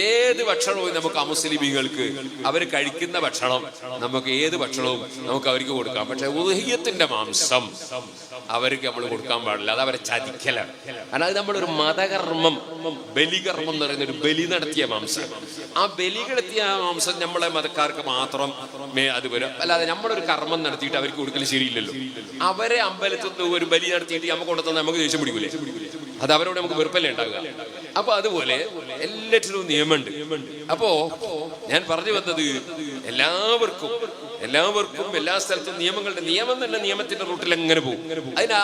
ഏത് ഭക്ഷണവും നമുക്ക് അമുസ്ലിമീങ്ങൾക്ക് അവർ കഴിക്കുന്ന ഭക്ഷണം നമുക്ക് ഏത് ഭക്ഷണവും നമുക്ക് അവർക്ക് കൊടുക്കാം. പക്ഷെ ഉദ്ഹിയ്യത്തിന്റെ മാംസം അവർക്ക് നമ്മൾ കൊടുക്കാൻ പാടില്ല. അത് അവരെ ചതിക്കലാണ്. കാരണം അത് നമ്മളൊരു മതകർമ്മം, ബലികർമ്മം എന്ന് പറയുന്ന ഒരു ബലി നടത്തിയ മാംസം. ആ ബലി നടത്തിയ മാംസം നമ്മളെ മതക്കാർക്ക് മാത്രം അത് വരും. അല്ലാതെ നമ്മളൊരു കർമ്മം നടത്തിയിട്ട് അവർക്ക് കൊടുക്കൽ ശരിയില്ലല്ലോ. അവരെ അമ്പലത്തിൽ നിന്ന് ഒരു ബലി നടത്തിയിട്ട് നമുക്ക് കൊണ്ടുതന്ന നമുക്ക് ദേഷ്യം പിടിക്കൂലേ? അത് അവരോട് നമുക്ക് വെറുപ്പല്ലേ ഉണ്ടാകുക. അപ്പൊ അതുപോലെ എല്ലാറ്റിനും നിയമമുണ്ട്. അപ്പോ ഞാൻ പറഞ്ഞു വന്നത് എല്ലാവർക്കും എല്ലാ സ്ഥലത്തും നിയമങ്ങളുടെ നിയമം തന്നെ നിയമത്തിന്റെ റൂട്ടിൽ എങ്ങനെ പോകും.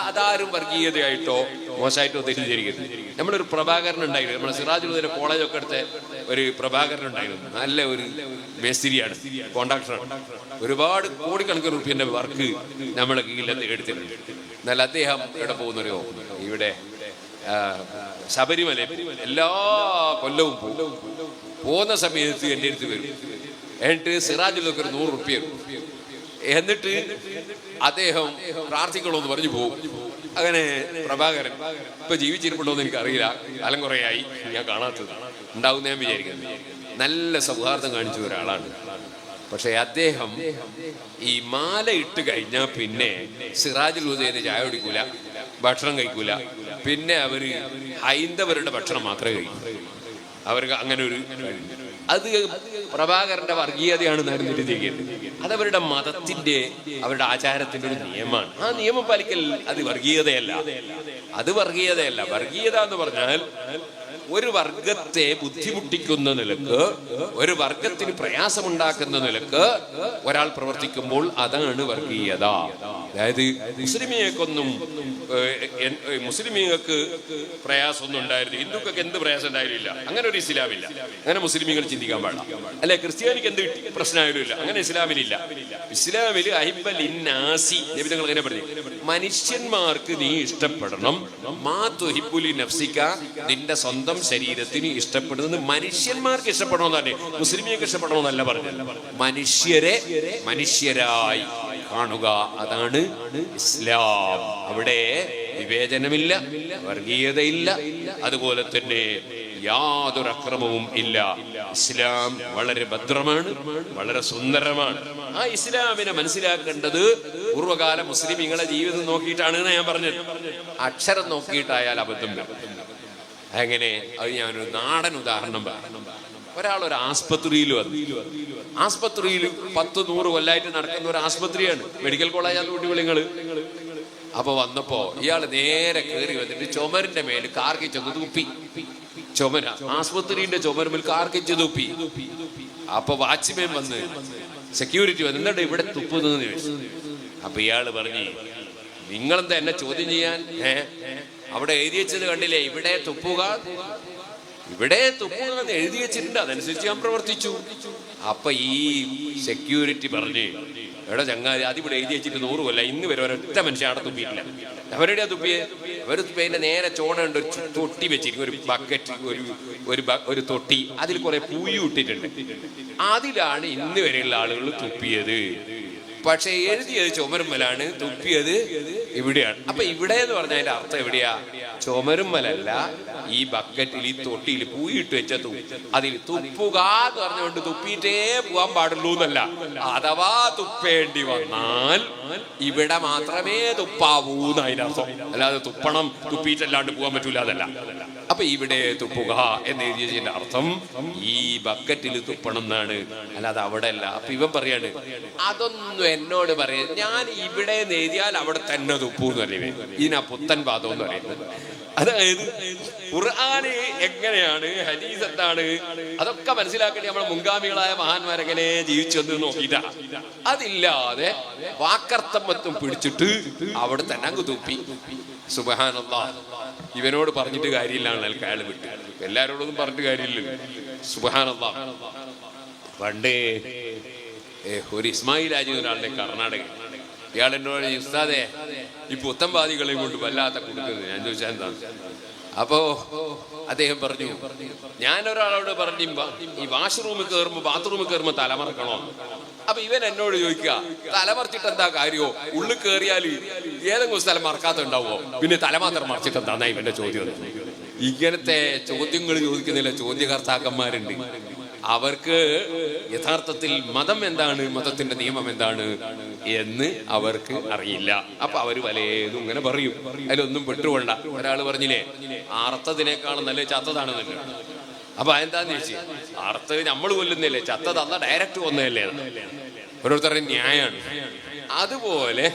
അതാരും വർഗീയതയായിട്ടോ മോശമായിട്ടോ തെറ്റിദ്ധരിക്കരുത്. നമ്മളൊരു പ്രഭാകരൻ ഉണ്ടായിരുന്നു, നമ്മുടെ സിറാജുൽ കോളേജൊക്കെ അടുത്ത ഒരു പ്രഭാകരൻ ഉണ്ടായിരുന്നു. നല്ല ഒരു മേസ്തിരിയാണ്, കോൺട്രാക്ടറാണ്. ഒരുപാട് കോടിക്കണക്കിന് റുപ്യന്റെ വർക്ക് നമ്മളെ കീഴിൽ എടുത്തിട്ടുണ്ട്. എന്നാൽ അദ്ദേഹം ഇവിടെ പോകുന്നൊരു ഇവിടെ ശബരിമല എല്ലാ കൊല്ലവും പോകുന്ന സമയത്ത് എൻ്റെ അടുത്ത് വരും. എന്നിട്ട് സിറാജിലൊക്കെ ഒരു 100 റുപ്യ, എന്നിട്ട് അദ്ദേഹം പ്രാർത്ഥിക്കണമെന്ന് പറഞ്ഞു പോകും. അങ്ങനെ പ്രഭാകരൻ ഇപ്പൊ ജീവിച്ചിരിപ്പുണ്ടോന്ന് എനിക്കറിയില്ല, കാലം കുറേയായി ഞാൻ കാണാത്തത്. ഉണ്ടാവുന്ന ഞാൻ വിചാരിക്കുന്നത് നല്ല സൗഹാർദ്ദം കാണിച്ച ഒരാളാണ്. പക്ഷെ അദ്ദേഹം ഈ മാല ഇട്ട് കഴിഞ്ഞാൽ പിന്നെ സിറാജുൽ ഹുദയിൽ ചായ കുടിക്കൂല, ഭക്ഷണം കഴിക്കൂല. പിന്നെ അവര് ഹൈന്ദവരുടെ ഭക്ഷണം മാത്രമേ കഴിക്കൂ. അവർക്ക് അങ്ങനെ ഒരു അത് പ്രഭാകരന്റെ വർഗീയതയാണെന്നായിരുന്നു തിരിച്ചേക്കുന്നത്. അതവരുടെ മതത്തിന്റെ അവരുടെ ആചാരത്തിന്റെ ഒരു നിയമമാണ്. ആ നിയമം പാലിക്കൽ അത് വർഗീയതയല്ല. വർഗീയത എന്ന് പറഞ്ഞാൽ ഒരു വർഗത്തെ ബുദ്ധിമുട്ടിക്കുന്ന നിലക്ക്, ഒരു വർഗത്തിന് പ്രയാസമുണ്ടാക്കുന്ന നിലക്ക് ഒരാൾ പ്രവർത്തിക്കുമ്പോൾ അതാണ് വർഗീയത. അതായത് മുസ്ലിമീങ്ങൾക്ക് പ്രയാസമൊന്നും ഉണ്ടായിരുന്നു, ഹിന്ദുക്കൾക്ക് എന്ത് പ്രയാസം ഉണ്ടായിരുന്നില്ല, അങ്ങനെ ഒരു ഇസ്ലാമില്ല. അങ്ങനെ മുസ്ലിമീങ്ങൾ ചിന്തിക്കാൻ പാടില്ല. അല്ലെ, ക്രിസ്ത്യാനിക്ക് എന്ത് പ്രശ്നമായാലും ഇല്ല, അങ്ങനെ ഇസ്ലാമിലില്ല. ഇസ്ലാമിൽ അഹിബ്ബൽ ഇന്നാസി നബി തങ്ങൾ അങ്ങനെ പറഞ്ഞു, മനുഷ്യന്മാർക്ക് നീ ഇഷ്ടപ്പെടണം. മാ തുഹിബ്ബുലി നഫ്സിക, നിന്റെ സ്വന്തം ശരീരത്തിന് ഇഷ്ടപ്പെടുന്നത് മനുഷ്യന്മാർക്ക് ഇഷ്ടപ്പെടണമെന്ന് തന്നെ. മുസ്ലിമിയൊക്കെ ഇഷ്ടപ്പെടണമെന്നല്ല പറഞ്ഞത്. മനുഷ്യരെ മനുഷ്യരായി കാണുക, അതാണ് ഇസ്ലാം. അവിടെ വിവേചനമില്ല, വർഗീയതയില്ല, അതുപോലെ തന്നെ യാതൊരു അക്രമവും ഇല്ല. ഇസ്ലാം വളരെ ഭദ്രമാണ്, വളരെ സുന്ദരമാണ്. ആ ഇസ്ലാമിനെ മനസ്സിലാക്കേണ്ടത് പൂർവ്വകാല മുസ്ലിമീങ്ങളെ ജീവിതം നോക്കിയിട്ടാണ് ഞാൻ പറഞ്ഞത്. അക്ഷരം നോക്കിയിട്ടായാൽ അബദ്ധം വരും. എങ്ങനെ? അത് ഞാനൊരു നാടൻ ഉദാഹരണം പറയാം. ഒരാളൊരു ആസ്പത്രിയിൽ വന്നു. ആസ്പത്രിയിൽ 10-100 കൊല്ലായിട്ട് നടക്കുന്ന ഒരു ആസ്പത്രിയാണ്, മെഡിക്കൽ കോളേജാണ് കുട്ടികള്. അപ്പൊ വന്നപ്പോ ഇയാള് നേരെ കയറി വന്നിട്ട് ചുമരിന്റെ മേൽ കാർക്കിച്ചൊന്ന് തുപ്പി. ചുമര, ആസ്പത്രിന്റെ ചുമരുമേൽ കാർക്കിച്ച് തുപ്പി. അപ്പൊ വാച്ച്മാൻ വന്ന്, സെക്യൂരിറ്റി വന്ന്, എന്താ ഇവിടെ തുപ്പുന്നതെന്ന് ചോദിച്ചു. അപ്പൊ ഇയാള് പറഞ്ഞു, നിങ്ങളെന്താ എന്നെ ചോദ്യം ചെയ്യാൻ? അവിടെ എഴുതി വെച്ചത് കണ്ടില്ലേ, ഇവിടെ തുപ്പുക എന്ന് എഴുതി വെച്ചിട്ടുണ്ട്, അതനുസരിച്ച് ഞാൻ പ്രവർത്തിച്ചു. അപ്പൊ ഈ സെക്യൂരിറ്റി പറഞ്ഞ്, എവിടെ ചങ്ങാതി, അതിവിടെ എഴുതി വെച്ചിട്ട് 100 കൊല്ലം, ഇന്ന് വരെ ഒരൊറ്റ മനുഷ്യൻ അവിടെ തുപ്പിയിട്ടില്ല. അവരുടെ തുപ്പിയെ അവർ തുപ്പിയതിന്റെ നേരെ ചോണുണ്ട്, ഒരു തൊട്ടി വെച്ചിരിക്കും, ഒരു ബക്കറ്റ്, ഒരു തൊട്ടി, അതിൽ കുറെ പൂയി ഇട്ടിട്ടുണ്ട്. അതിലാണ് ഇന്ന് വരെയുള്ള ആളുകൾ തുപ്പിയത്. പക്ഷെ എഴുതിയത് ചുമരുമ്മലാണ്, തുപ്പിയത് ഇവിടെയാണ്. അപ്പൊ ഇവിടെ എന്ന് പറഞ്ഞ അതിന്റെ അർത്ഥം എവിടെയാ? ചുമരുമ്മലല്ല, ഈ ബക്കറ്റിൽ, ഈ തൊട്ടിയിൽ പൂയിട്ട് വെച്ച അതിൽ തുപ്പുക എന്ന് പറഞ്ഞുകൊണ്ട് തുപ്പിയിട്ടേ പോവാൻ പാടുള്ളൂ എന്നല്ല. അഥവാ തുപ്പേണ്ടി വന്നാൽ ഇവിടെ മാത്രമേ തുപ്പാവൂ എന്ന് അതിന്റെ അർത്ഥം. അല്ലാതെ തുപ്പണം, തുപ്പിയിട്ടല്ലാണ്ട് പോകാൻ പറ്റൂല എന്നല്ല. അപ്പൊ ഇവിടെ തുപ്പുക എന്ന് എഴുതിയതിന്റെ അർത്ഥം ഈ ബക്കറ്റിൽ തുപ്പണം എന്നാണ്, അല്ലാതെ അവിടെ അല്ല. അപ്പൊ ഇവൻ പറയാണ്, അതൊന്നും എന്നോട് പറയാം, ഞാൻ ഇവിടെ എഴുതിയാൽ അവിടെ തന്നെ തുപ്പൂന്ന് പറയവേ. ഇതിനാ പുത്തൻ വാദം എന്ന് പറയുന്നത്. അതായത് ഖുർആന് എങ്ങനെയാണ്, ഹദീസ് എന്താണ്, അതൊക്കെ മനസ്സിലാക്കേണ്ടി നമ്മുടെ മുൻഗാമികളായ മഹാന്മാരെങ്ങനെ ജീവിച്ചു എന്ന് നോക്കിയിട്ടാ. അതില്ലാതെ വാക്കർത്ഥം പിടിച്ചിട്ട് അവിടെ തന്നെ അങ്ങ് തുപ്പി. സുബ്ഹാനല്ലാഹ്. ഇവനോട് പറഞ്ഞിട്ട് കാര്യമില്ലാണല്ലോ അയാൾ വിട്ട്, എല്ലാരോടൊന്നും പറഞ്ഞിട്ട് കാര്യമില്ലല്ലോ. സുബ്ഹാനല്ലാഹ്. പണ്ടേ ഒരു ഇസ്മായിൽ ആജി ഒരാളുടെ കർണാടക, ഇയാൾ എന്നോട്, ഉസ്താദേ ഈ പുത്തൻവാദികളെയും കൊണ്ട് വല്ലാത്ത കൊടുക്കുന്നത്. ഞാൻ ചോദിച്ചാൽ എന്താ? അപ്പോ അദ്ദേഹം പറഞ്ഞു, ഞാൻ ഒരാളോട് പറഞ്ഞു, ഈ വാഷ്റൂമിൽ കയറുമ്പോ ബാത്റൂമിൽ കയറുമ്പോ തലമറക്കണോ? അപ്പൊ ഇവൻ എന്നോട് ചോദിക്കുക, തലമറിച്ചിട്ട് എന്താ കാര്യോ? ഉള്ളിൽ കയറിയാൽ ഏതെങ്കിലും സ്ഥലം മറക്കാത്ത ഉണ്ടാവുമോ? പിന്നെ തലമാത്രം മറിച്ചിട്ട് എന്താ ഇവന്റെ ചോദ്യം? ഇങ്ങനത്തെ ചോദ്യങ്ങൾ ചോദിക്കുന്നില്ല ചോദ്യകർത്താക്കന്മാരുണ്ട്. അവർക്ക് യഥാർത്ഥത്തിൽ മതം എന്താണ്, മതത്തിന്റെ നിയമം എന്താണ് എന്ന് അവർക്ക് അറിയില്ല. അപ്പൊ അവര് പലതും ഇങ്ങനെ പറയും, അതിലൊന്നും പെട്ടുകൊണ്ട. ഒരാൾ പറഞ്ഞില്ലേ അർത്ഥത്തിനേക്കാളും നല്ല ചത്തതാണെന്നല്ലോ. അപ്പൊ എന്താന്ന് ചോദിച്ചു, അർത്ഥം നമ്മൾ കൊല്ലുന്നില്ലേ, ചത്തത് അല്ല ഡയറക്റ്റ് കൊന്നതല്ലേ. ഓരോരുത്തരുടെ ന്യായമാണ്. അതുപോലെ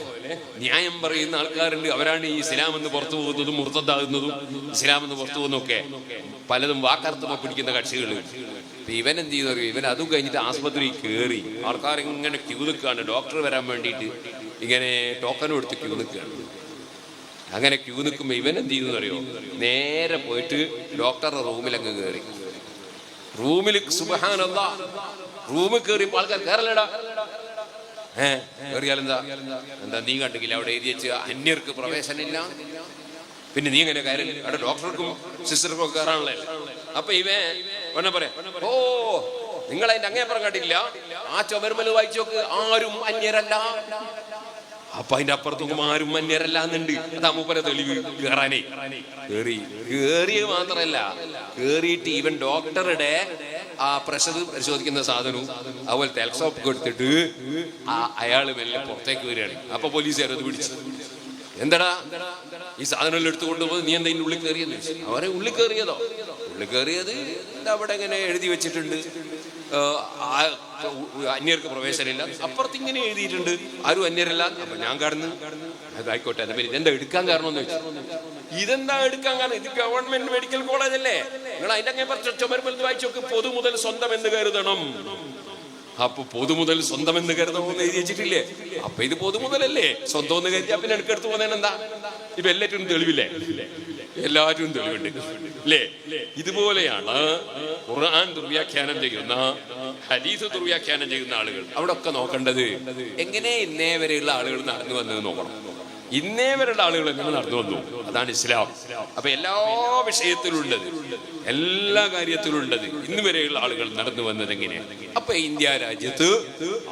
ന്യായം പറയുന്ന ആൾക്കാരുണ്ട്. അവരാണ് ഈ ഇസ്ലാം എന്ന് പുറത്തു പോകുന്നതും മുർത്തദ്ദാകുന്നതും ഇസ്ലാം എന്ന് പുറത്തു പോകുന്നതൊക്കെ പലതും വാക്കർത്ഥമോ പിടിക്കുന്ന കക്ഷികൾ. ഇവൻ എന്ത് ചെയ്യുന്ന അറിയും, ഇവൻ അതും കഴിഞ്ഞിട്ട് ആസ്പത്രിയിൽ കയറി ആൾക്കാർ ഇങ്ങനെ ക്യൂ നിൽക്കുകയാണ് ഡോക്ടർ വരാൻ വേണ്ടിയിട്ട്. ഇങ്ങനെ ടോക്കനും എടുത്ത് ക്യൂ നിൽക്കുകയാണ്. അങ്ങനെ ക്യൂ നിൽക്കുമ്പോൾ ഇവൻ എന്ത് ചെയ്യുന്ന അറിയോ, നേരെ പോയിട്ട് ഡോക്ടറുടെ റൂമിലങ്ങ് കയറി. റൂമിൽ സുബ്ഹാനല്ലാഹ് റൂമിൽ കയറിയപ്പോൾ ആൾക്കാർ കയറലടാ. കയറിയാലെന്താ, എന്താ നീ കണ്ടില്ല അവിടെ എഴുതി വെച്ച് അന്യർക്ക് പ്രവേശനമില്ല, പിന്നെ നീ ഇങ്ങനെ കയറി അവിടെ ഡോക്ടർക്കും സിസ്റ്റർക്കും ഒക്കെ കയറാണല്ലേ. അപ്പൊ ഇവൻ പറയാ, ഓ നിങ്ങൾ അതിന്റെ അങ്ങേപ്പുറം കണ്ടില്ല, ആ ചുമരുമൽ വായിച്ചു നോക്ക്, ആരും അന്യരല്ല. അപ്പൊ അതിന്റെ അപ്പുറത്തും ആരും അന്യരല്ല എന്നുണ്ട്. അതാ മൂപ്പര തെളിവ്. കയറാനേ കേറിയത് മാത്രല്ല, കേറിയിട്ട് ഇവൻ ഡോക്ടറുടെ ആ പ്രഷർ പരിശോധിക്കുന്ന സാധനവും അതുപോലെ ടെലസ്കോപ്പ് എടുത്തിട്ട് അയാള് മെല്ലെ പുറത്തേക്ക് വരികയാണ്. അപ്പൊ പോലീസുകാർ അത് പിടിച്ചു. എന്താടാ ഈ സാധനം എടുത്തു കൊണ്ടുപോകുന്നത്, നീ എന്താ ഉള്ളിൽ കയറിയെന്ന് ചോദിച്ചു. അവരെ ഉള്ളിൽ കയറിയതോ, ഉള്ളിൽ കയറിയത് അവിടെ ഇങ്ങനെ എഴുതി വെച്ചിട്ടുണ്ട്, അന്യർക്ക് പ്രവേശനമില്ല. അപ്പുറത്ത് ഇങ്ങനെ എഴുതിയിട്ടുണ്ട് ആരും അന്യരല്ല. അപ്പൊ ഞാൻ കടന്ന് അതായിക്കോട്ടെ, പിന്നെ ഇതെന്താ എടുക്കാൻ കാരണം എന്ന് വെച്ചു. ഇതെന്താ എടുക്കാൻ കാരണം, ഇത് ഗവൺമെന്റ് മെഡിക്കൽ കോളേജ് അല്ലേ, നിങ്ങൾ അതിന്റെ അങ്ങനെ ചുമരുമൽ വായിച്ചു നോക്ക്, പൊതു മുതൽ സ്വന്തം എന്ന് കരുതണം. അപ്പൊ പൊതു മുതൽ സ്വന്തം എന്ന് കരുതണമെന്ന് എഴുതി വെച്ചിട്ടില്ലേ. അപ്പൊ ഇത് പൊതു മുതലല്ലേ, സ്വന്തം എന്ന് കരുതിയാ പിന്നെ എടുക്കെടുത്ത് പോകുന്നതിന് എന്താ. ഇപ്പൊ എല്ലാറ്റിനും തെളിവില്ലേ, എല്ലാറ്റിനും തെളിവുണ്ട് അല്ലേ. ഇതുപോലെയാണ് ഖുർആൻ ദുർവ്യാഖ്യാനം ചെയ്യുന്ന, ഹദീസ് ദുർവ്യാഖ്യാനം ചെയ്യുന്ന ആളുകൾ. അവിടെ ഒക്കെ നോക്കേണ്ടത് എങ്ങനെ ഇന്നേ വരെയുള്ള ആളുകൾ നടന്നു വന്നത് നോക്കണം. ഇന്നേ വരെയുള്ള ആളുകൾ എങ്ങനെ നടന്നു വന്നു, അതാണ് ഇസ്ലാം. അപ്പൊ എല്ലാ വിഷയത്തിലുള്ളത്, എല്ലാ കാര്യത്തിലുള്ളത് ഇന്ന് വരെയുള്ള ആളുകൾ നടന്നു വന്നത് എങ്ങനെയാണ്. അപ്പൊ ഇന്ത്യ രാജ്യത്ത്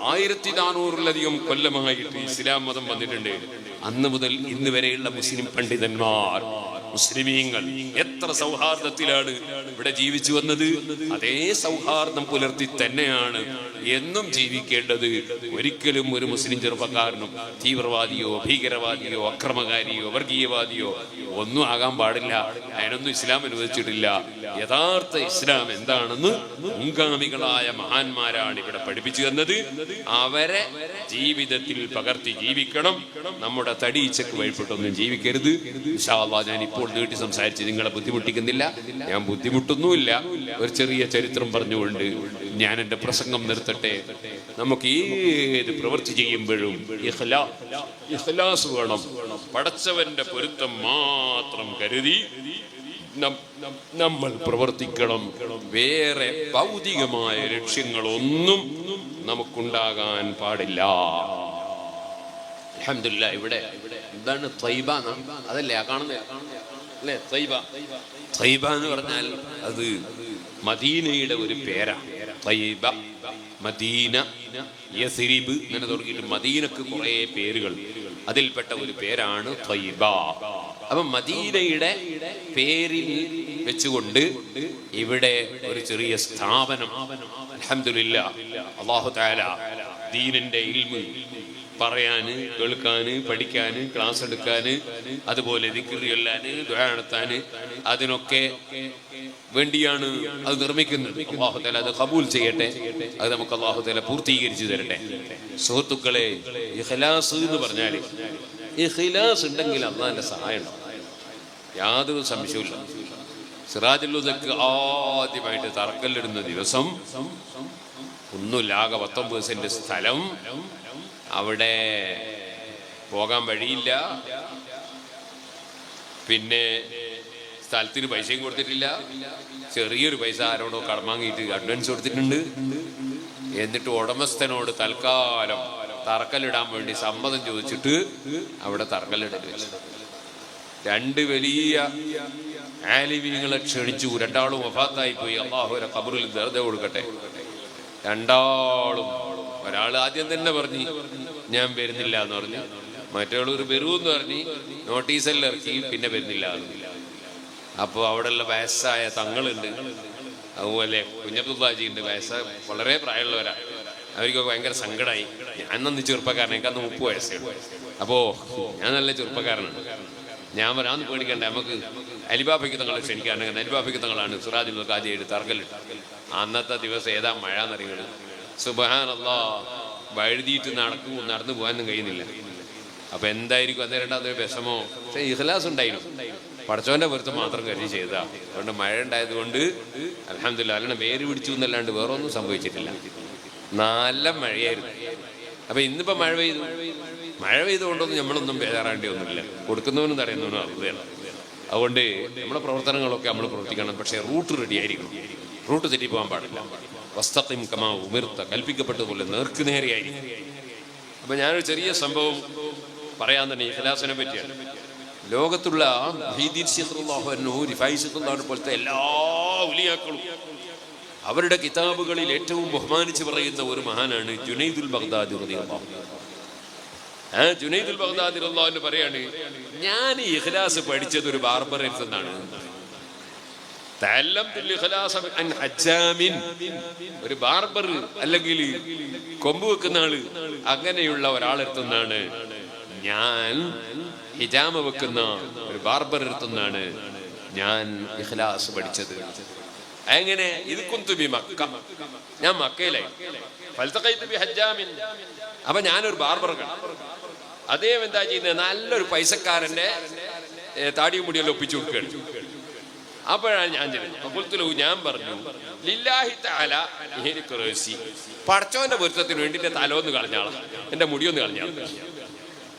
1400-ലധികം കൊല്ലമായിട്ട് ഇസ്ലാം മതം വന്നിട്ടുണ്ട്. അന്ന് മുതൽ ഇന്ന് വരെയുള്ള മുസ്ലിം പണ്ഡിതന്മാർ, മുസ്ലിമീങ്ങൾ എത്ര സൗഹാർദ്ദത്തിലാണ് ഇവിടെ ജീവിച്ചു വന്നത്. അതേ സൗഹാർദ്ദം പുലർത്തി തന്നെയാണ് എന്നും ജീവിക്കേണ്ടത്. ഒരിക്കലും ഒരു മുസ്ലിം ചെറുപ്പക്കാരനും തീവ്രവാദിയോ ഭീകരവാദിയോ അക്രമകാരിയോ വർഗീയവാദിയോ ഒന്നും ആകാൻ പാടില്ല. അതിനൊന്നും ഇസ്ലാം അനുവദിച്ചിട്ടില്ല. യഥാർത്ഥ ഇസ്ലാം എന്താണെന്ന് മുൻഗാമികളായ മഹാന്മാരാണ് ഇവിടെ പഠിപ്പിച്ചു തന്നത്. അവരെ ജീവിതത്തിൽ പകർത്തി ജീവിക്കണം. നമ്മുടെ തടീച്ചക്ക് വഴിപ്പെട്ടൊന്നും ജീവിക്കരുത്. ഇൻഷാ അല്ലാഹ് ഞാൻ ഇപ്പോൾ നീട്ടി സംസാരിച്ച് നിങ്ങളെ ബുദ്ധിമുട്ടിക്കുന്നില്ല, ഞാൻ ബുദ്ധിമുട്ടൊന്നുമില്ല. ഒരു ചെറിയ ചരിത്രം പറഞ്ഞുകൊണ്ട് ഞാൻ എൻ്റെ പ്രസംഗം നിർത്തട്ടെ. നമുക്ക് ഏത് പ്രവൃത്തി ചെയ്യുമ്പോഴും ഇഖ്ലാസ് വേണം. പടച്ചവന്റെ പൊരുത്തം മാത്രം കരുതി നമ്മൾ പ്രവർത്തിക്കണം. വേറെ ഭൗതികമായ ലക്ഷ്യങ്ങളൊന്നും നമുക്കുണ്ടാകാൻ പാടില്ല. അൽഹംദുലില്ലാഹ് ഇവിടെ എന്താണ് ത്വയ്ബ, അതല്ലേ ആ കാണുന്നത് അല്ലേ? ത്വയ്ബ എന്ന് പറഞ്ഞാൽ അത് മദീനയുടെ ഒരു പേരാണ്. ത്വയ്ബ, മദീന, യസ്രിബ് ഇങ്ങനെ തുടങ്ങിയിട്ട് മദീനക്ക് കുറെ പേരുകൾ, അതിൽപ്പെട്ട ഒരു പേരാണ് ത്വയ്ബ. അപ്പൊ മദീനയുടെ പേരിൽ വെച്ചുകൊണ്ട് ഇവിടെ ഒരു ചെറിയ സ്ഥാപനം, അൽഹംദുലില്ലാഹ്, അല്ലാഹു തആല ദീനിന്റെ ഇൽമ് പറയാന്, കേൾക്കാന്, പഠിക്കാന്, ക്ലാസ് എടുക്കാന്, അതുപോലെ ദിക്ർ ചൊല്ലാന്, ദുആ നടത്താന്, അതിനൊക്കെ വേണ്ടിയാണ് അത് നിർമ്മിക്കുന്നത്. അല്ലാഹു തആല അത് ഖബൂൽ ചെയ്യട്ടെ. അത് നമുക്ക് അല്ലാഹു തആല പൂർത്തീകരിച്ചു തരട്ടെ. സുഹൃത്തുക്കളെ, ഇഖ്ലാസ് എന്ന് പറഞ്ഞാൽ, ഇഖ്ലാസ് ഉണ്ടെങ്കിൽ അല്ലാഹുവിന്റെ സഹായം ഉണ്ടാവും, യാതൊരു സംശയവുമില്ല. സിറാജുൽ ഹുദക്ക് ആദ്യമായിട്ട് തറക്കല്ലിടുന്ന ദിവസം ഒന്നുമില്ല, ആകെ 19 സെന്റ് സ്ഥലം, അവിടെ പോകാൻ വഴിയില്ല. പിന്നെ സ്ഥലത്തിന് പൈസയും കൊടുത്തിട്ടില്ല, ചെറിയൊരു പൈസ ആരോടോ കടം വാങ്ങിയിട്ട് അഡ്വാൻസ് കൊടുത്തിട്ടുണ്ട്. എന്നിട്ട് ഉടമസ്ഥനോട് തൽക്കാലം തറക്കല്ലിടാൻ വേണ്ടി സമ്മതം ചോദിച്ചിട്ട് അവിടെ തറക്കല്ലിടൽ വെച്ചു. 2 വലിയ ആലിമീങ്ങളെ ക്ഷണിച്ചു. 2 ആളും വഫാത്തായി പോയി. അല്ലാഹു അവരെ ഖബറിൽ ദർജ കൊടുക്കട്ടെ. 2 ആളും, ഒരാൾ ആദ്യം തന്നെ പറഞ്ഞു ഞാൻ വരുന്നില്ല എന്ന് പറഞ്ഞു, മറ്റൊരു വരുമെന്ന് പറഞ്ഞ് നോട്ടീസെല്ലാം ഇറക്കി, പിന്നെ വരുന്നില്ല. അപ്പോൾ അവിടെയുള്ള വയസ്സായ തങ്ങളുണ്ട്, അതുപോലെ കുഞ്ഞബ്ദുല്ലാജി ഉണ്ട്, വളരെ പ്രായമുള്ളവരാണ്. അവർക്കൊക്കെ ഭയങ്കര സങ്കടമായി. ഞാൻ നന്ന് ചെറുപ്പക്കാരൻ, എനിക്ക് അന്ന് 30 വയസ്സേ ഉള്ളൂ. അപ്പോൾ ഞാൻ നല്ല ചെറുപ്പക്കാരനാണ്. ഞാൻ വരാന്ന് പേടിക്കണ്ട, നമുക്ക് അലിബാബയ്ക്ക് തങ്ങളെ ക്ഷണിക്കാറുണ്ട്. അലിബാബയ്ക്ക് തങ്ങളാണ് സിറാജുൽ ഖാദിയായിട്ട് തറക്കല്ലിട്ട്. അന്നത്തെ ദിവസം ഏതാ മഴ എന്നറിയുന്നത്. സുബ്ഹാനല്ലാഹ്, വഴുതിയിട്ട് നടന്നു പോകാനൊന്നും കഴിയുന്നില്ല. അപ്പൊ എന്തായിരിക്കും അന്നേരം അതൊരു വിഷമോ? പക്ഷെ ഇഖ്ലാസ് ഉണ്ടായിരുന്നു. പടച്ചോന്റെ പുറത്ത് മാത്രം കരുതി ചെയ്താ. അതുകൊണ്ട് മഴ ഉണ്ടായത് കൊണ്ട് അൽഹംദുലില്ലാഹ് അല്ലാണ്ട് വേര് പിടിച്ചു എന്നല്ലാണ്ട് വേറെ ഒന്നും സംഭവിച്ചിട്ടില്ല. നല്ല മഴയായിരുന്നു. അപ്പൊ ഇന്നിപ്പോ മഴ പെയ്തുകൊണ്ടൊന്നും നമ്മളൊന്നും ബേജാറാണ്ടി ഒന്നുമില്ല. കൊടുക്കുന്നവനും തടയുന്നവനും അറിയുകയാണ്. അതുകൊണ്ട് നമ്മുടെ പ്രവർത്തനങ്ങളൊക്കെ നമ്മൾ പ്രവർത്തിക്കണം. പക്ഷേ റൂട്ട് റെഡി ആയിരിക്കണം. റൂട്ട് തെറ്റിപ്പോകാൻ പാടില്ല. വസ്തഖിം കമാ ഉമിർത, കൽപ്പിക്കപ്പെട്ടതുപോലെ നേർക്കുനേരെയായിരിക്കും. അപ്പൊ ഞാനൊരു ചെറിയ സംഭവം പറയാൻ തന്നെ ഇഖ്ലാസിനെ പറ്റിയാണ്. ലോകത്തുള്ള പോലത്തെ എല്ലാ ഉലിയാക്കളും അവരുടെ കിതാബുകളിൽ ഏറ്റവും ബഹുമാനിച്ച് പറയുന്ന ഒരു മഹാനാണ് ജുനൈദുൽ ബഗ്ദാദി റളിയല്ലാഹു അൻഹു. ജുനൈദുൽ ബഗ്ദാദി റളിയല്ലാഹു അൻഹു പറയാണ്, ഞാൻ ഈ ഇഖ്ലാസ് പഠിച്ചത് ഒരു ബാർബറിൽ നിന്നാണ്. ഒരു ബാർബർ അല്ലെങ്കിൽ കൊമ്പ് വെക്കുന്ന ആള്, അങ്ങനെയുള്ള ഒരാളെടുത്തുനിന്നാണ് ഞാൻ ഹിജാമ വെക്കുന്ന ഒരു ബാർബർ എടുത്തുനിന്നാണ് ഞാൻ ഇഖ്ലാസ് പഠിച്ചത്. എങ്ങനെ? ഇത് കുന്തുബി മക്ക, ഞാൻ മക്കയിലായി. അപ്പൊ ഞാനൊരു ബാർബർ കണ്ടു. അദ്ദേഹം എന്താ ചെയ്യുന്നത്? നല്ലൊരു പൈസക്കാരന്റെ താടിയും മുടിയെല്ലാം ഒപ്പിച്ചു കൊടുക്കുകയാണ്. അപ്പോഴാണ് ഞാൻ ചെല്ലുന്നത്. ഞാൻ പറഞ്ഞു, ലില്ലാഹി തആല പടച്ചോന്റെ പൊരുത്തത്തിന് വേണ്ടി എന്റെ തലൊന്ന് കളഞ്ഞാളാ, എന്റെ മുടിയൊന്ന് കളഞ്ഞാളാ.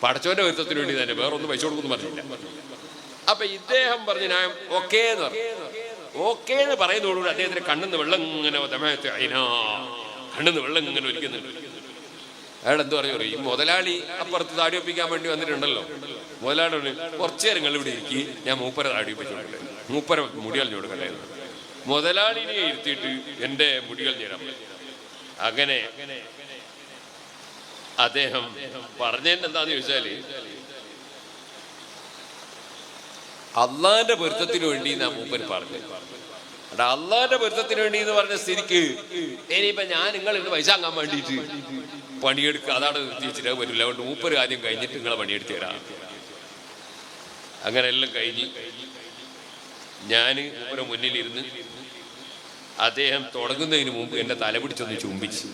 പടച്ചോന്റെ പൊരുത്തത്തിന് വേണ്ടി തന്നെ, വേറെ ഒന്നും പൈസ കൊടുക്കുന്നു പറഞ്ഞില്ല. അപ്പൊ ഇദ്ദേഹം പറഞ്ഞു ഞാൻ ഓക്കേ എന്ന് പറഞ്ഞു. ഓക്കേ എന്ന് പറയുന്നതോടുകൂടി അദ്ദേഹത്തിന്റെ കണ്ണിന്ന് വെള്ളം ഇങ്ങനെ ഒലിക്കുന്നുണ്ട്. അയാൾ എന്ത് പറഞ്ഞു? ഈ മുതലാളി അപ്പുറത്ത് താടി ഒപ്പിക്കാൻ വേണ്ടി വന്നിട്ടുണ്ടല്ലോ. മുതലാളി കുറച്ചു നേരങ്ങൾ ഇവിടെ ഇരിക്കി, ഞാൻ മൂപ്പര താടി ഒപ്പിച്ചോട്ടെ, മൂപ്പര മുടികൾ കൊടുക്കട്ടെ. മുതലാളിനെ ഇരുത്തിയിട്ട് എന്റെ മുടികൾ നേരാൻ. അങ്ങനെ അദ്ദേഹം പറഞ്ഞതിന് എന്താന്ന് ചോദിച്ചാല്, അള്ളാന്റെ പൊരുത്തത്തിന് വേണ്ടി നാം മൂപ്പര് പറഞ്ഞു. അള്ളാന്റെ പൊരുത്തത്തിന് വേണ്ടി എന്ന് പറഞ്ഞ സ്ഥിതിക്ക് ഇനിയിപ്പൊ ഞാൻ നിങ്ങളിന്ന് പൈസ വാങ്ങാൻ വേണ്ടിയിട്ട് പണിയെടുക്കുക, അതാണ് നിർത്തിച്ചിട്ട് പറ്റില്ല. അതുകൊണ്ട് മൂപ്പര് ആദ്യം കഴിഞ്ഞിട്ട് നിങ്ങളെ പണിയെടുത്ത് തരാം. അങ്ങനെ എല്ലാം കഴിഞ്ഞ് ഞാൻ മൂപ്പര് മുന്നിലിരുന്ന് അദ്ദേഹം തുടങ്ങുന്നതിന് മുമ്പ് എന്റെ തല പിടിച്ചൊന്ന് ചുംബിച്ച്.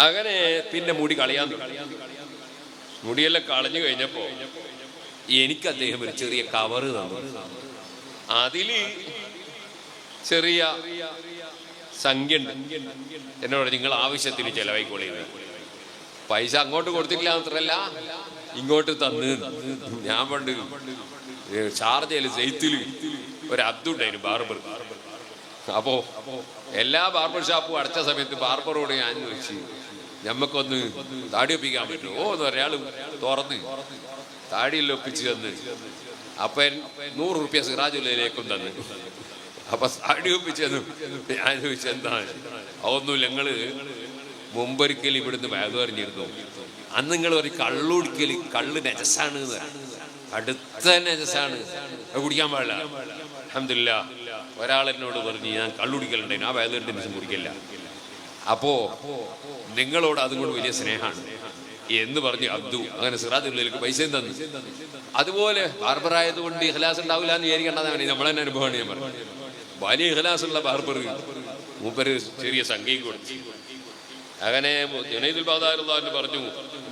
അങ്ങനെ പിന്നെ മുടി കളയാൻ തുടങ്ങി. മുടിയെല്ലാം കളഞ്ഞു കഴിഞ്ഞപ്പോ എനിക്ക് അദ്ദേഹം ഒരു ചെറിയ കവറ് തന്നു. അതില് ചെറിയ സംഖ്യ ഉണ്ട്. എന്നോട് നിങ്ങൾ ആവശ്യത്തിന് ചെലവായിക്കോളി. പൈസ അങ്ങോട്ട് കൊടുത്തിട്ടില്ല മാത്രല്ല ഇങ്ങോട്ട് തന്ന്. ഞാൻ പണ്ട് ഷാർജയില് സെയ്ത്തില് ഒരു അബ്ദുണ്ടായിരുന്നു ബാർബർ. അപ്പോ എല്ലാ ബാർബർ ഷാപ്പും അടച്ച സമയത്ത് ബാർബറോട് ഞാൻ ചോദിച്ചു, ഞമ്മക്കൊന്ന് താടി ഒപ്പിക്കാൻ പറ്റുമോ എന്ന് ഒരാള് തുറന്ന് താടിയിൽ ഒപ്പിച്ച് തന്ന്. അപ്പൻ 100 റുപ്യ സിറാജുല്ലേക്കും തന്നു. അപ്പൊ താടി ഒപ്പിച്ച് തന്നു. ഞാൻ ചോദിച്ചു എന്താണ്? അതൊന്നുമില്ല, ഞങ്ങള് മുമ്പൊരിക്കൽ ഇവിടുന്ന് ബാഗ് പറഞ്ഞിരുന്നു. അന്ന് നിങ്ങൾ ഒരു കള്ളുടിക്കൽ, കള്ള് നജസാണ്, അടുത്ത നജസാണ്, കുടിക്കാൻ പാടില്ല. അൽഹംദുലില്ലാഹ് ഒരാൾ എന്നോട് പറഞ്ഞു ഞാൻ കള്ളുടിക്കലുണ്ടായിരുന്നു, ആ ബാഗ് കുടിക്കില്ല. അപ്പോ നിങ്ങളോട് അതുകൊണ്ട് വലിയ സ്നേഹമാണ് എന്ന് പറഞ്ഞു അബ്ദു. അങ്ങനെ സിറാജുല്ലേക്ക് പൈസയും തന്നു. അതുപോലെ ബാർബറായതുകൊണ്ട് ഇഖ്ലാസ് ഉണ്ടാവില്ല എന്ന് വിചാരിക്കേണ്ടതാണ്, നമ്മളെ തന്നെ അനുഭവമാണ്. ഞാൻ പറഞ്ഞു വലിയ ഇഖ്ലാസ് ഉള്ള ബാർബർ മൂപ്പര് ചെറിയ സംഖ്യയും കൊടുത്തു. അങ്ങനെ ജുനൈദുൽ ബഗ്ദാദി റളിയല്ലാഹു പറഞ്ഞു,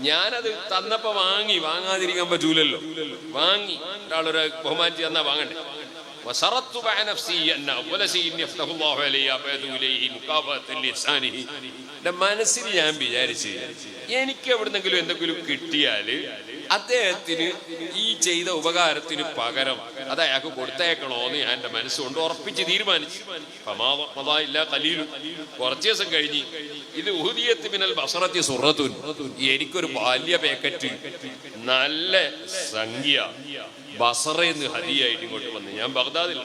ഞാനത് തന്നപ്പോ വാങ്ങാതിരിക്കാൻ പറ്റൂലല്ലോ. വാങ്ങി, ഒരാളൊരു ബഹുമാനിച്ച് തന്നാ വാങ്ങണ്ടേ. മനസ്സിൽ ഞാൻ വിചാരിച്ച് എനിക്ക് എവിടുന്നെങ്കിലും എന്തെങ്കിലും കിട്ടിയാല് അദ്ദേഹത്തിന് ഈ ചെയ്ത ഉപകാരത്തിന് പകരം അത് അയാൾക്ക് കൊടുത്തേക്കണോന്ന് ഞാൻ എന്റെ മനസ്സുകൊണ്ട് ഉറപ്പിച്ച് തീരുമാനിച്ചു. കുറച്ചു ദിവസം കഴിഞ്ഞ് ഇത് ഉഹുദിയത്ത് മിനൽ ബസറത്തി സുറത്തുൻ, എനിക്കൊരു ബാല്യ പാക്കറ്റ് നല്ല സംഖ്യ ബസറന്ന് ഹദിയായിട്ട് ഇങ്ങോട്ട് വന്നു. ഞാൻ ബഗ്ദാദിൽ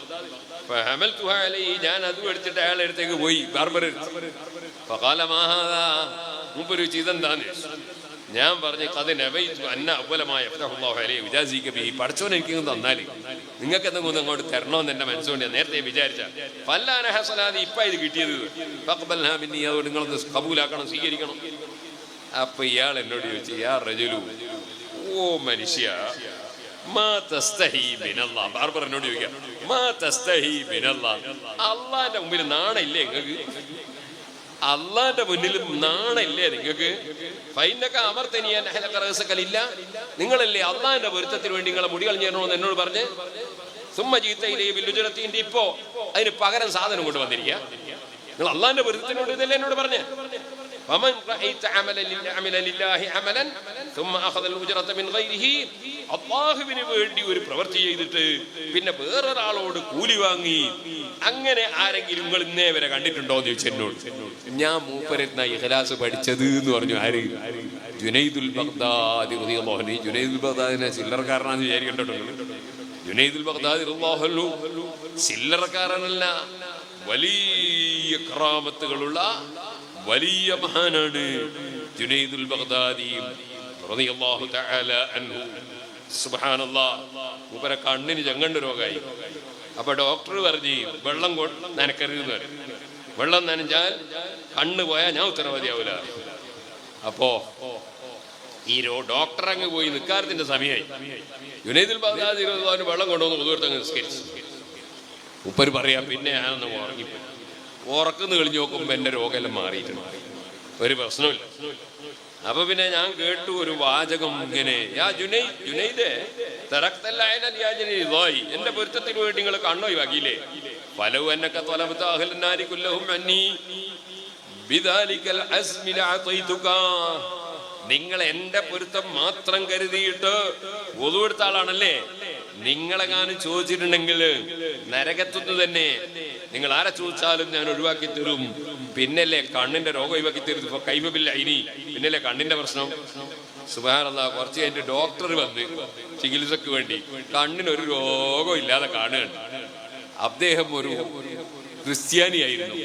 ഞാൻ അതും എടുത്തിട്ട് അയാളുടെ അടുത്തേക്ക് പോയി. ബാർബർ മുമ്പൊരു ഇതെന്താന്ന് ഞാൻ പറഞ്ഞു പഠിച്ചോൻ എനിക്ക് തന്നാല് നിങ്ങൾക്ക് എന്തെങ്കിലും അങ്ങോട്ട് തരണമെന്ന് എന്റെ മനസ്സുകൊണ്ട് നേരത്തെ വിചാരിച്ച ഫല്ലാനഹസലാദി ഇപ്പൊ ഇത് കിട്ടിയത് പിന്നെ അതുകൊണ്ട് നിങ്ങളൊന്ന് കബൂലാക്കണം, സ്വീകരിക്കണം. അപ്പൊ ഇയാൾ എന്നോട് ചോദിച്ചു, യാ റജുലു, ഓ മനുഷ്യ, ബാർബർ എന്നോട് ചോദിക്കാം, അള്ളാന്റെ മുമ്പിൽ നാണയില്ലേ നിങ്ങൾക്ക്? അള്ളാന്റെ മുന്നിലും നാണയില്ലേ നിങ്ങൾക്ക്? ഫൈനൊക്കെ അമർത്തനിയാൻ ഇല്ല, നിങ്ങളല്ലേ അള്ളാന്റെ പൊരുത്തത്തിന് വേണ്ടി നിങ്ങളെ മുടി കളഞ്ഞിരണമെന്ന് എന്നോട് പറഞ്ഞ് സുമ്മ ജീത്തയിലെ ബില്ലുജുരത്തിന്റെ ഇപ്പോ അതിന് പകരം സാധനം കൊണ്ട് വന്നിരിക്കുക. നിങ്ങൾ അള്ളാന്റെ പൊരുത്തത്തിനോട് ഇതല്ലേ എന്നോട് പറഞ്ഞ് അള്ളാഹുവിന് വേണ്ടി ഒരു പ്രവൃത്തി ചെയ്തിട്ട് പിന്നെ വേറൊരാളോട് കൂലി വാങ്ങി അങ്ങനെ ആരെങ്കിലും നിങ്ങൾ ഇന്നേ വരെ കണ്ടിട്ടുണ്ടോ എന്ന് ചോദിച്ചു എന്നോട്. ഞാൻ മൂപ്പരെന്ന ഇഖ്ലാസ് പഠിച്ചത് എന്ന് പറഞ്ഞു. ആര്? ജുനൈദുൽ ബഗ്ദാദി റളിയല്ലാഹു അൻഹു. ജുനൈദുൽ ബഗ്ദാദിനെ ചില്ലറക്കാരനാന്ന് വിചാരിക്കണ്ടോ? ജുനൈദുൽ ബഗ്ദാദി റളിയല്ലാഹു അൻഹു ചില്ലറക്കാരനല്ല, വലിയ കറാമത്തുകളുള്ള വലിയ മഹാനാണ് ജുനൈദുൽ ബഗ്ദാദി റളിയല്ലാഹു തആല അൻഹു. സുബ്ഹാനല്ലാഹ്. മൂപ്പരെ കണ്ണിന് ചെങ്ങണ്ട് രോഗമായി. അപ്പൊ ഡോക്ടർ പറഞ്ഞു, വെള്ളം നനക്കരുതെന്ന് പറഞ്ഞു. വെള്ളം നനഞ്ഞാൽ കണ്ണ് പോയാൽ ഞാൻ ഉത്തരവാദിയാവൂല. അപ്പോ ഈ ഡോക്ടർ അങ്ങ് പോയി നിക്കാരത്തിന്റെ സമയമായി. ജുനൈദുൽ ബഗ്ദാദി വെള്ളം കൊണ്ടുവന്ന് ഉദൂർത്തങ്ങ് നിസ്കരിച്ചു. ഉപ്പര് പറയാ, പിന്നെ ഞാനൊന്ന് ഉറങ്ങിപ്പോയി. ഉറക്കുന്ന് കളിഞ്ഞു നോക്കുമ്പോ എന്റെ രോഗമെല്ലാം മാറിയിട്ടുണ്ട്, ഒരു പ്രശ്നമില്ല. അപ്പൊ പിന്നെ ഞാൻ കേട്ടു ഒരു വാചകം ഇങ്ങനെ, എന്റെ പൊരുത്തത്തിന് വേണ്ടി നിങ്ങൾ കണ്ണോയി വാക്കിയില്ലേ? പലവും എന്നൊക്കെ നിങ്ങൾ എന്റെ പൊരുത്തം മാത്രം കരുതിയിട്ട് വുളു എടുത്ത ആളാണല്ലേ. നിങ്ങളെങ്ങാനും ചോദിച്ചിട്ടുണ്ടെങ്കിൽ നരകത്തുനിന്ന് തന്നെ നിങ്ങൾ ആരെ ചോദിച്ചാലും ഞാൻ ഒഴിവാക്കി തരും. പിന്നല്ലേ കണ്ണിന്റെ രോഗം ഒഴിവാക്കി തരും. ഇപ്പൊ കൈമല്ല ഇനി പിന്നല്ലേ കണ്ണിന്റെ പ്രശ്നം. സുബ്ഹാനല്ലാഹ്. കുറച്ച് കഴിഞ്ഞിട്ട് ഡോക്ടർ വന്ന് ചികിത്സക്ക് വേണ്ടി കണ്ണിനൊരു രോഗം ഇല്ലാതെ കാണുകയാണ്. അദ്ദേഹം ഒരു ക്രിസ്ത്യാനിയായിരുന്നു.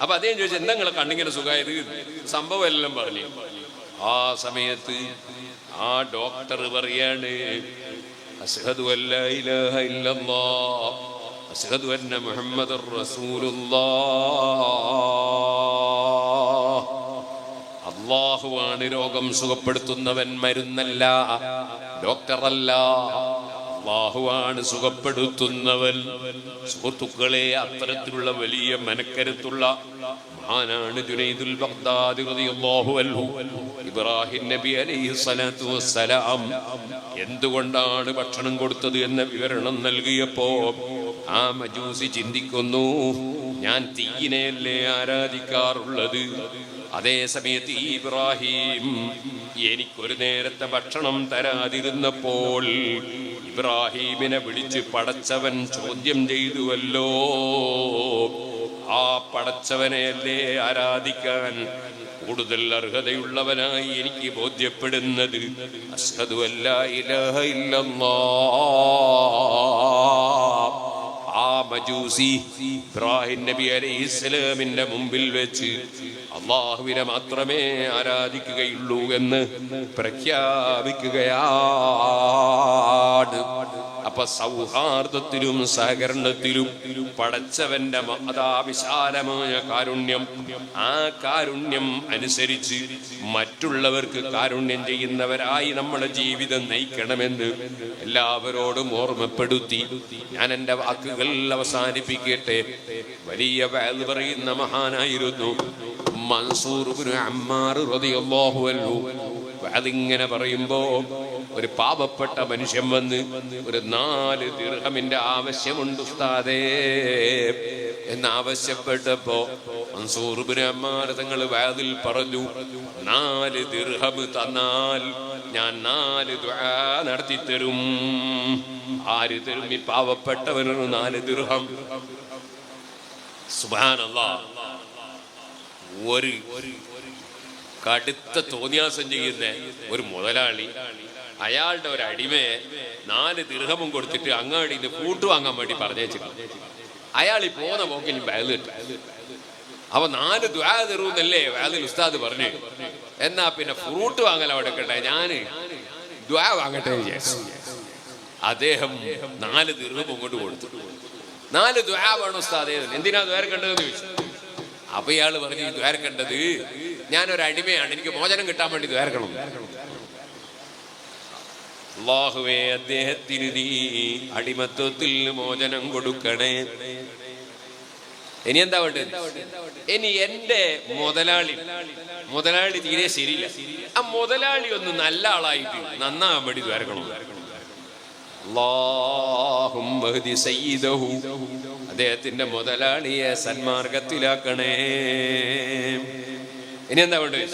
അപ്പൊ അദ്ദേഹം ചോദിച്ചു, എന്താ നിങ്ങളെ കണ്ണിങ്ങനെ സുഖമായത്? സംഭവം എല്ലാം പറഞ്ഞു. ആ സമയത്ത് ആ ഡോക്ടർ പറയാണ്, അശ്ഹദു അല്ലാ ഇലാഹ ഇല്ലല്ലാഹ് അശ്ഹദു അന്ന മുഹമ്മദർ റസൂലുള്ളാഹ്. അല്ലാഹുവാണ് രോഗം സുഖപ്പെടുത്തുന്നവൻ, മരുന്നല്ല, ഡോക്ടറല്ല. അല്ലാഹുവാണ് സുഖപ്പെടുത്തുന്നവൻ. സുഹൃത്തുക്കളെ, അത്തരത്തിലുള്ള വലിയ മനക്കരുത്തുള്ള മഹാനാണ് ജുനൈദുൽ ബഗ്ദാദി റളിയല്ലാഹു അൻഹു. ഇബ്രാഹിം നബി അലൈഹിസ്സലാത്തു വസ്സലാം എന്തുകൊണ്ടാണ് ഭക്ഷണം കൊടുത്തത് എന്ന വിവരണം നൽകിയപ്പോ ആ മജൂസി ചിന്തിക്കുന്നു, ഞാൻ തീയിനെയല്ലേ ആരാധിക്കാറുള്ളത്, അതേ സമയത്ത് ഇബ്രാഹിം എനിക്കൊരു നേരത്തെ ഭക്ഷണം തരാതിരുന്നപ്പോൾ ഇബ്രാഹിമിനെ വിളിച്ച് പടച്ചവൻ ചോദ്യം ചെയ്തുവല്ലോ. ആ പടച്ചവനെയല്ലേ ആരാധിക്കാൻ കൂടുതൽ അർഹതയുള്ളവനായി എനിക്ക് ബോധ്യപ്പെടുന്നത്. അശ്ഹദു അല്ലാ ഇലാഹ ഇല്ലല്ലാഹ്. ആ മജൂസി ഇബ്രാഹിം നബി അലൈഹിസ്സലാമിന്റെ മുമ്പിൽ വെച്ച് അല്ലാഹുവിനെ മാത്രമേ ആരാധിക്കുകയുള്ളൂ എന്ന് പ്രഖ്യാപിക്കുകയാണ്. അപ്പൊ സൗഹാർദ്ദത്തിലും സഹകരണത്തിലും പടച്ചവന്റെ വിശാലമായ കാരുണ്യം, ആ കാരുണ്യം അനുസരിച്ച് മറ്റുള്ളവർക്ക് കാരുണ്യം ചെയ്യുന്നവരായി നമ്മുടെ ജീവിതം നയിക്കണമെന്ന് എല്ലാവരോടും ഓർമ്മപ്പെടുത്തി ഞാൻ എൻ്റെ വാക്കുകൾ അവസാനിപ്പിക്കട്ടെ. വലിയ വഅദ് പറയുന്ന മഹാനായിരുന്നു മൻസൂർ ഇബ്നു അമ്മാർ റളിയല്ലാഹു അൻഹു. അതിങ്ങനെ പറയുമ്പോ ഒരു പാപപ്പെട്ട മനുഷ്യൻ വന്ന് ഒരു 4 ദിർഹമിന്റെ ആവശ്യമുണ്ട് ഉസ്താദേ എന്നാവശ്യപ്പെട്ടപ്പോ മൻസൂർ ഇബ്നു അമ്മാർ തങ്ങൾ വഅദിൽ പറഞ്ഞു, 4 ദിർഹം തന്നാൽ ഞാൻ 4 ദുആ നടത്തി തരും. 6 തരും ഈ പാവപ്പെട്ടവനൊരു 4 ദിർഹം. സുബ്ഹാനല്ലാഹ്. ഒരു കടുത്ത തോന്നിയാസം ചെയ്യുന്ന ഒരു മുതലാളി അയാളുടെ ഒരു അടിമയെ 4 ദിർഹമും കൊടുത്തിട്ട് അങ്ങാടിന്ന് കൂട്ടു വാങ്ങാൻ വേണ്ടി പറഞ്ഞേച്ചിട്ടുണ്ട്. അയാൾ ഈ പോന്ന പോക്കിന് വയല് കിട്ടും. അപ്പൊ 4 ദുആ തരൂന്നല്ലേ വയലിൽ ഉസ്താദ് പറഞ്ഞു. എന്നാ പിന്നെ ഫ്രൂട്ട് വാങ്ങൽ അവിടെ കേട്ടെ, ഞാൻ ദ്വാ വാങ്ങട്ടെ വിചാരിച്ചു. അദ്ദേഹം 4 ദിർഹം കൊണ്ട് കൊടുത്തു. 4 ദ്വാ വേണം ഉസ്താദേ. എന്തിനാ ദ്വാരക്കേണ്ടതെന്ന് ചോദിച്ചു. അപ്പൊ ഇയാള് പറഞ്ഞു, ഈ ദ്വാരക്കേണ്ടത് ഞാനൊരു അടിമയാണ്, എനിക്ക് മോചനം കിട്ടാൻ വേണ്ടി ദ്വാരക്കണം. അല്ലാഹുവേ, അദ്ദേഹത്തിന് നീ അടിമത്വത്തിൽ മോചനം കൊടുക്കണേ. ഇനി എന്താ വേണ്ടത്? ഇനി എന്റെ മുതലാളി തീരെ ശരിയില്ല, ആ മുതലാളി ഒന്ന് നല്ല ആളായിട്ട് നന്നാകാൻ വേണ്ടി ദ്വാരക്കണം. അല്ലാഹുമ്മ ഹ്ദി സയ്യിദഹു, അദ്ദേഹത്തിന്റെ മുതലാളിയെ സന്മാർഗത്തിലാക്കണേ. ഇനി എന്താ വേണ്ടത്?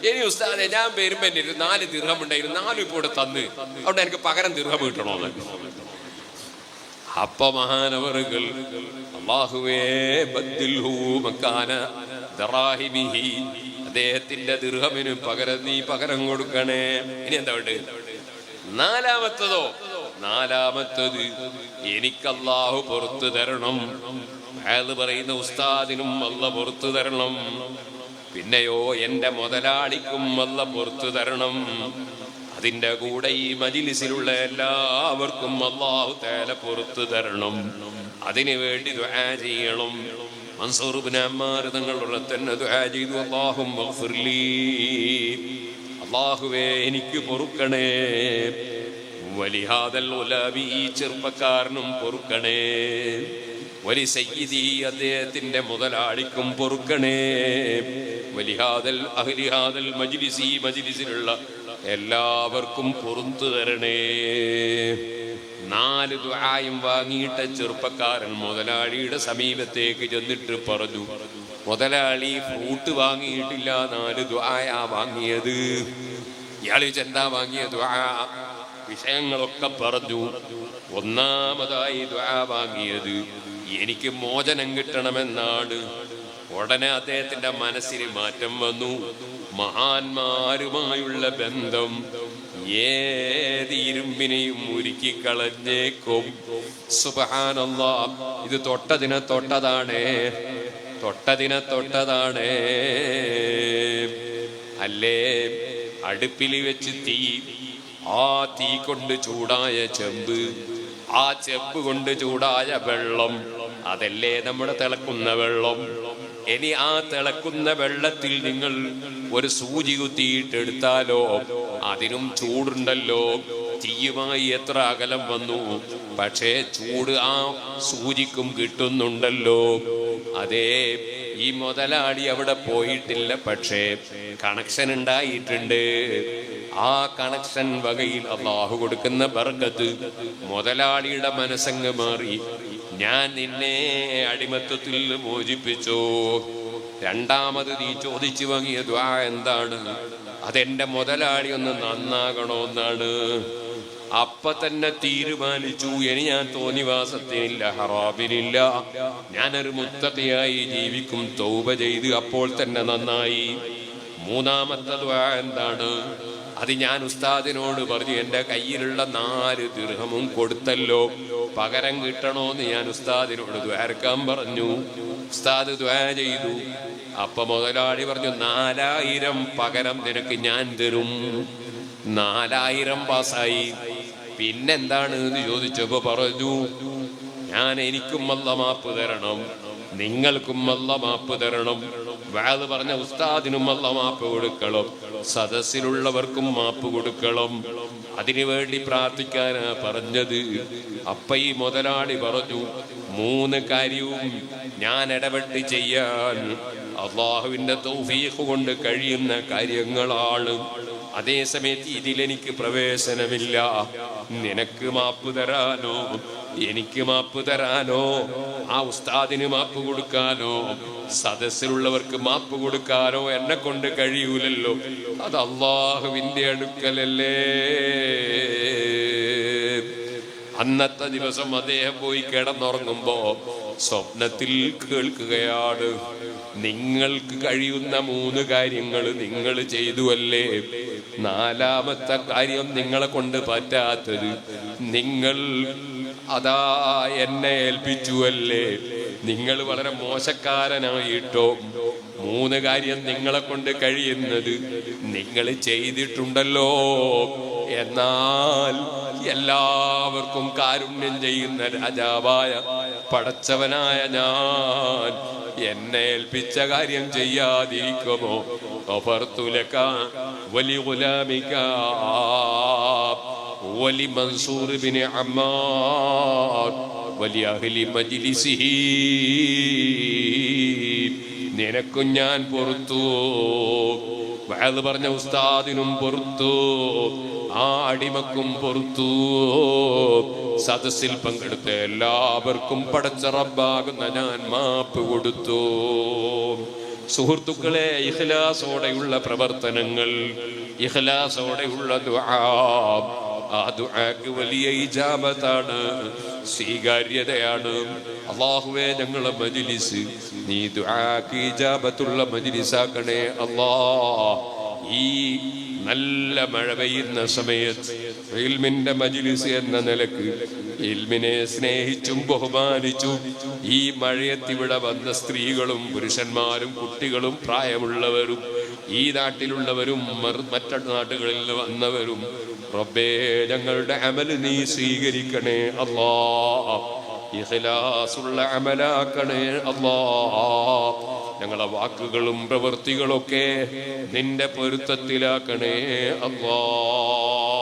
ഇനി ഉസ്താദെ, ഞാൻ വരുമ്പോ എന്റെ 4 ദിർഹം ഉണ്ടായിരുന്നു, 4 ഇപ്പൊ ഇവിടെ തന്ന്, അവിടെ എനിക്ക് പകരം ദിർഹം കിട്ടണോന്ന്. അപ്പൊ മഹാനവറുകൾ, അല്ലാഹുവേ ബദ്ദിൽഹു മക്കാന ദറാഹിമിഹി, അദ്ദേഹത്തിന്റെ ദിർഹമിന് പകരം നീ പകരം കൊടുക്കണേ. ഇനി എന്താ വേണ്ടത്? നാലാമത്തത് എനിക്ക് അല്ലാഹു പുറത്തു തരണം. അയാൾ പറയുന്ന ഉസ്താദിനും അല്ല പുറത്തു തരണം. പിന്നെയോ എന്റെ മുതലാളിക്കും അല്ല പുറത്തു തരണം. അതിന്റെ കൂടെ ഈ മജ്‌ലിസിലുള്ള എല്ലാവർക്കും അല്ലാഹു തആല പുറത്തു തരണം. അതിനു വേണ്ടി ദുആ ചെയ്യണം. മൻസൂർ ഇബ്നു അമ്മാർ തങ്ങളുടെ തന്നെ ദുആ ചെയ്തു, അല്ലാഹുമ്മ ഗ്ഫിർലി, അല്ലാഹുവേ എനിക്ക് പൊറുക്കണേ. വലിഹാദൽ ഉലബി, ഈ ചെറുപ്പക്കാരനും പൊറുക്കണേ. വലി സയ്യിദി, അദ്ദേഹത്തിന്റെ മുതലാളിക്കും പൊറുക്കണേ. വലിഹാദൽ അഹ്ലിഹാദൽ മജ്ലിസി, മജ്ലിസിലുള്ള എല്ലാവർക്കും പൊറുത്തു തരണേ. 4 ദുആയും വാങ്ങിയിട്ട ചെറുപ്പക്കാരൻ മുതലാളിയുടെ സമീപത്തേക്ക് ചെന്നിട്ട് പറഞ്ഞു, മുതലാളി ഫ്രൂട്ട് വാങ്ങിയിട്ടില്ല, 4 ദുആയാ വാങ്ങിയത്. ഇയാൾ എന്താ വാങ്ങിയ ദുആ? വിഷയങ്ങളൊക്കെ പറഞ്ഞു. ഒന്നാമതായി ദുആ വാങ്ങിയത് എനിക്ക് മോചനം കിട്ടണമെന്നാണ്. ഉടനെ അദ്ദേഹത്തിന്റെ മനസ്സിൽ മാറ്റം വന്നു. മഹാന്മാരുമായുള്ള ബന്ധം ഏത് ഇരുമ്പിനെയും ഉരുക്കിക്കളഞ്ഞേക്കും. സുബ്ഹാനല്ലാഹ്, ഇത് തൊട്ടതിനെ തൊട്ടതാണ്. അല്ലേ, അടുപ്പിൽ വെച്ച് തീ, ആ തീ കൊണ്ട് ചൂടായ ചെമ്പ്, ആ ചെമ്പ് കൊണ്ട് ചൂടായ വെള്ളം, അതല്ലേ നമ്മുടെ തിളക്കുന്ന വെള്ളം. ഇനി ആ തിളക്കുന്ന വെള്ളത്തിൽ നിങ്ങൾ ഒരു സൂചി കുത്തിയിട്ടെടുത്താലോ അതിനും ചൂടുണ്ടല്ലോ. തീയുമായി എത്ര അകലം വന്നു, പക്ഷേ ചൂട് ആ സൂചിക്കും കിട്ടുന്നുണ്ടല്ലോ. അതേ, ഈ മുതലാളി അവിടെ പോയിട്ടില്ല, പക്ഷേ കണക്ഷൻ ഉണ്ടായിട്ടുണ്ട്. ആ കണക്ഷൻ വകയിൽ അല്ലാഹു കൊടുക്കുന്ന ബർക്കത്ത് മുതലാളിയുടെ മനസ്സങ്ങ് മാറി. ഞാൻ നിന്നെ അടിമത്തത്തിൽ മോചിപ്പിച്ചു. രണ്ടാമത് നീ ചോദിച്ചു വാങ്ങിയ ദുആ എന്താണ്? അതെന്റെ മുതലാളി ഒന്ന് നന്നാകണമെന്നാണ്. അപ്പൊ തന്നെ തീരുമാനിച്ചു, ഇനി ഞാൻ തോന്നിവാസത്തിനില്ല, ഹറാബിനില്ല, ഞാനൊരു മുത്തഖിയായി ജീവിക്കും. തൗബ ചെയ്ത് അപ്പോൾ തന്നെ നന്നായി. മൂന്നാമത്തെ ദുആ എന്താണ്? അത് ഞാൻ ഉസ്താദിനോട് പറഞ്ഞു, എൻ്റെ കയ്യിലുള്ള 4 ദിർഹമും കൊടുത്തല്ലോ, പകരം കിട്ടണോന്ന് ഞാൻ ഉസ്താദിനോട് ദ്വാരക്കാൻ പറഞ്ഞു. ഉസ്താദ് ദ്വാ ചെയ്തു. അപ്പൊ മുതലാളി പറഞ്ഞു, 4000 പകരം നിനക്ക് ഞാൻ തരും. 4000 പാസായി. പിന്നെന്താണ് എന്ന് ചോദിച്ചപ്പോ പറഞ്ഞു, എനിക്കും അല്ല മാപ്പ് തരണം, നിങ്ങൾക്കും അല്ല മാപ്പ് തരണം, വഅദ് പറഞ്ഞ ഉസ്താദിനും അല്ല മാപ്പ് കൊടുക്കണം, സദസ്സിലുള്ളവർക്കും മാപ്പ് കൊടുക്കണം. അതിനുവേണ്ടി പ്രാർത്ഥിക്കാനാ പറഞ്ഞത്. അപ്പ ഈ മുതലാളി പറഞ്ഞു, 3 കാര്യവും ഞാൻ ഇടപെട്ട് ചെയ്യാൻ അല്ലാഹുവിന്റെ തൗഫീഖ് കൊണ്ട് കഴിയുന്ന കാര്യങ്ങളാണ്. അതേ സമയത്ത് ഇതിലെനിക്ക് പ്രവേശനമില്ല. നിനക്ക് മാപ്പ് തരാനോ, എനിക്ക് മാപ്പ് തരാനോ, ആ ഉസ്താദിന് മാപ്പ് കൊടുക്കാനോ, സദസ്സിലുള്ളവർക്ക് മാപ്പ് കൊടുക്കാനോ എന്നെ കൊണ്ട് കഴിയൂലല്ലോ. അത് അല്ലാഹുവിന്റെ അടുക്കലല്ലേ. അന്നത്തെ ദിവസം അദ്ദേഹം പോയി കിടന്നുറങ്ങുമ്പോ സ്വപ്നത്തിൽ കേൾക്കുകയാണ്, നിങ്ങൾക്ക് കഴിയുന്ന 3 കാര്യങ്ങൾ നിങ്ങൾ ചെയ്തുവല്ലേ, 4ാമത്തെ കാര്യം നിങ്ങളെ കൊണ്ട് പറ്റാത്തത് നിങ്ങൾ അതാ എന്നെ ഏൽപ്പിച്ചുവല്ലേ, നിങ്ങൾ വളരെ മോശക്കാരനായിട്ടോ 3 കാര്യം നിങ്ങളെ കൊണ്ട് കഴിയുന്നത് നിങ്ങൾ ചെയ്തിട്ടുണ്ടല്ലോ. എന്നാൽ എല്ലാവർക്കും കാരുണ്യം ചെയ്യുന്ന രാജാവായ പടച്ചവനായ ഞാൻ എന്നെ ഏൽപ്പിച്ച കാര്യം ചെയ്യാതിരിക്കുമോ? ഗഫർതുലക വലിഗുലാമിക വലി മൻസൂർ ഇബ്നു അമ്മാർ വലി അഹ്ലി മജ്ലിസിഹി. നിനക്കും ഞാൻ പൊറുത്തു, വഅദ് പറഞ്ഞ ഉസ്താദിനും പൊറുത്തു, ആ അടിമക്കും പൊറുത്തു, സദസ്സിൽ പങ്കെടുത്ത എല്ലാവർക്കും പടച്ച റബ്ബാകുന്ന ഞാൻ മാപ്പ് കൊടുത്തു. സുഹൃത്തുക്കളെ, ഇഖ്ലാസോടെയുള്ള പ്രവർത്തനങ്ങൾ, ഇഖ്ലാസോടെയുള്ള ദുആ, ആ ദുആക്ക് വലിയ ഇജാബത്താണ്, സ്വീകാര്യതയാണ്. അല്ലാഹുവേ, ഞങ്ങളെ മജ്ലിസ് നീ ദുആക്ക് ഇജാബത്തുള്ള മജ്ലിസാക്കണേ അല്ലാഹ്. ഈ നല്ല മഴ പെയ്യുന്ന സമയത്ത് ഇൽമിന്റെ മജ്ലിസ് എന്ന നിലക്ക് ഇൽമിനെ സ്നേഹിച്ചും ബഹുമാനിച്ചും ഈ മഴയത്തിവിടെ വന്ന സ്ത്രീകളും പുരുഷന്മാരും കുട്ടികളും പ്രായമുള്ളവരും ഈ നാട്ടിലുള്ളവരും മറ്റു നാട്ടുകളിൽ വന്നവരും, റബ്ബേ ഞങ്ങളുടെ അമല് നീ സ്വീകരിക്കണേ അല്ലാഹ്. ഇഖ്ലാസുള്ള അമലാക്കണേ അല്ലാഹ്. ഞങ്ങളെ വാക്കുകളും പ്രവൃത്തികളൊക്കെ നിന്റെ പൊരുത്തത്തിലാക്കണേ അല്ലാഹ്.